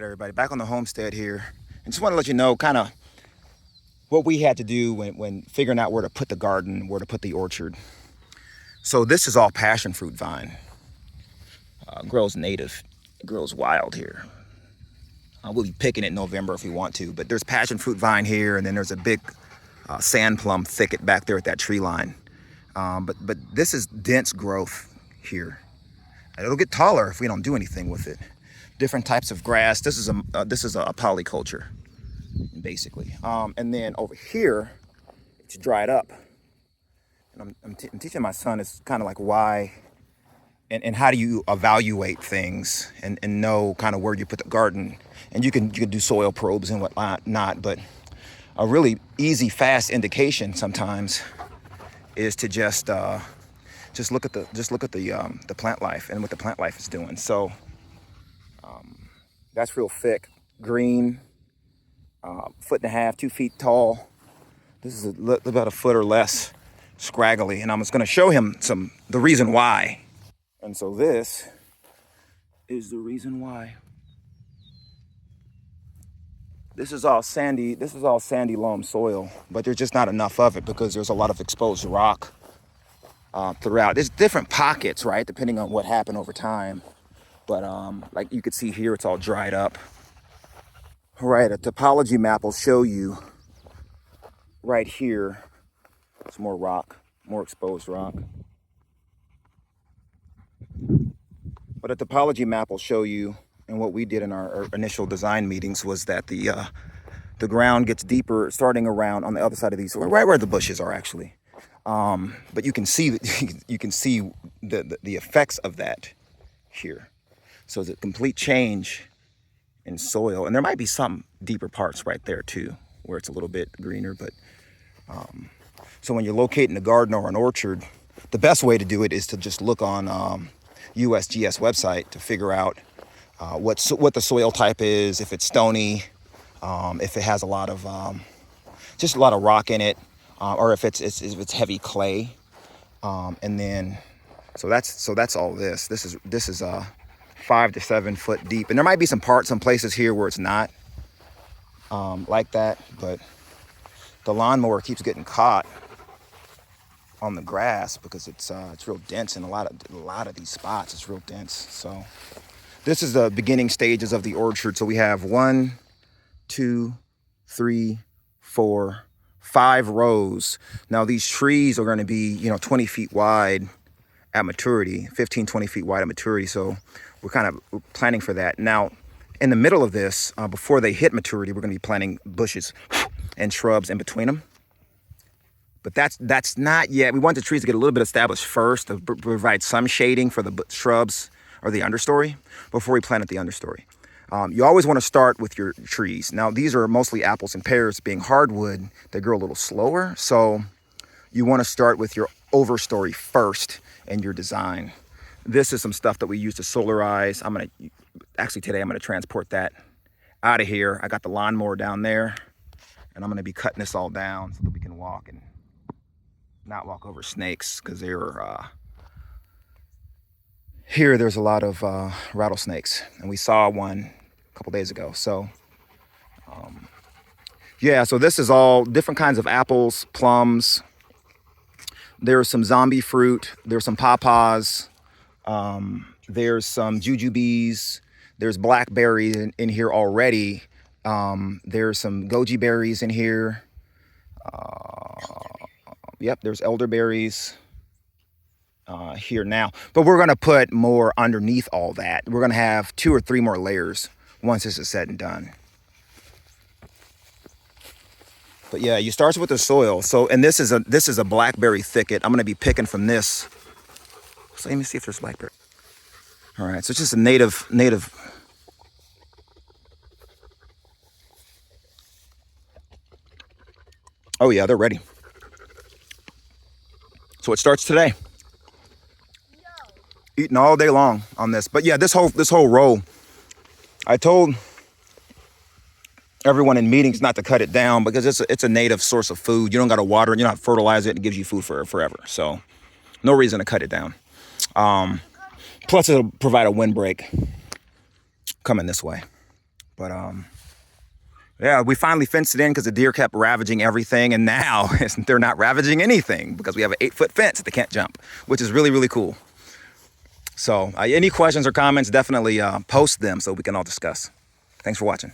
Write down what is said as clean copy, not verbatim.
right, everybody, back on the homestead here. And just want to let you know kind of what we had to do when figuring out where to put the garden, where to put the orchard. So this is all passion fruit vine. Grows native, it grows wild here. We'll be picking it in November if we want to, but there's passion fruit vine here, and then there's a big sand plum thicket back there at that tree line. But this is dense growth here. And it'll get taller if we don't do anything with it. Different types of grass. This is a polyculture, basically. And then over here, it's dried up. And I'm teaching my son, it's kind of like why and how do you evaluate things and know kind of where you put the garden. And you can do soil probes and whatnot, but a really easy, fast indication sometimes is to just look at the plant life and what the plant life is doing. So that's real thick, green, 1.5 feet, 2 feet tall. This is about a foot or less scraggly, and I'm just going to show him the reason why. And so this is the reason why. This is all sandy loam soil, but there's just not enough of it because there's a lot of exposed rock throughout. There's different pockets, right, depending on what happened over time. But like you could see here, it's all dried up. All right, a topology map will show you right here. It's more rock, more exposed rock. But a topology map will show you, and what we did in our initial design meetings was that the ground gets deeper starting around on the other side of these, right where the bushes are actually. But you can see the effects of that here. So it's a complete change in soil, and there might be some deeper parts right there too, where it's a little bit greener. But so when you're locating a garden or an orchard, the best way to do it is to just look on USGS website to figure out what the soil type is, if it's stony, if it has a lot of rock in it, or if it's heavy clay, and then so that's all this. This is 5 to 7 foot deep, and there might be some places here where it's not like that, but the lawnmower keeps getting caught on the grass because it's real dense in a lot of these spots. It's real dense. So this is the beginning stages of the orchard. So we have 1, 2, 3, 4, 5 rows. Now these trees are going to be 20 feet wide at maturity, 15, 20 feet wide at maturity. So we're kind of planning for that. Now in the middle of this, before they hit maturity, we're going to be planting bushes and shrubs in between them. But that's not yet. We want the trees to get a little bit established first to provide some shading for the shrubs or the understory before we plant at the understory. You always want to start with your trees. Now these are mostly apples and pears. Being hardwood, they grow a little slower. So you want to start with your overstory first in your design. This is some stuff that we use to solarize. Today I'm gonna transport that out of here. I got the lawnmower down there, and I'm gonna be cutting this all down so that we can walk and not walk over snakes, because there's a lot of rattlesnakes, and we saw one a couple days ago. So so this is all different kinds of apples, plums. There's some zombie fruit. There's some pawpaws. There's some jujubes. There's blackberries in here already. There's some goji berries in here. There's elderberries here now. But we're going to put more underneath all that. We're going to have 2 or 3 more layers once this is said and done. But yeah, you start with the soil. So, and this is a blackberry thicket. I'm going to be picking from this. So let me see if there's blackberry. All right, so it's just a native. Oh yeah, they're ready. So it starts today. Eating all day long on this. But yeah, this whole row, I told everyone in meetings not to cut it down because it's a native source of food. You don't got to water it, you don't have to fertilize it. It gives you food forever. So no reason to cut it down. Plus it'll provide a windbreak coming this way. But yeah, we finally fenced it in because the deer kept ravaging everything, and now they're not ravaging anything because we have an 8-foot fence that they can't jump, which is really, really cool. So any questions or comments, definitely post them so we can all discuss. Thanks for watching.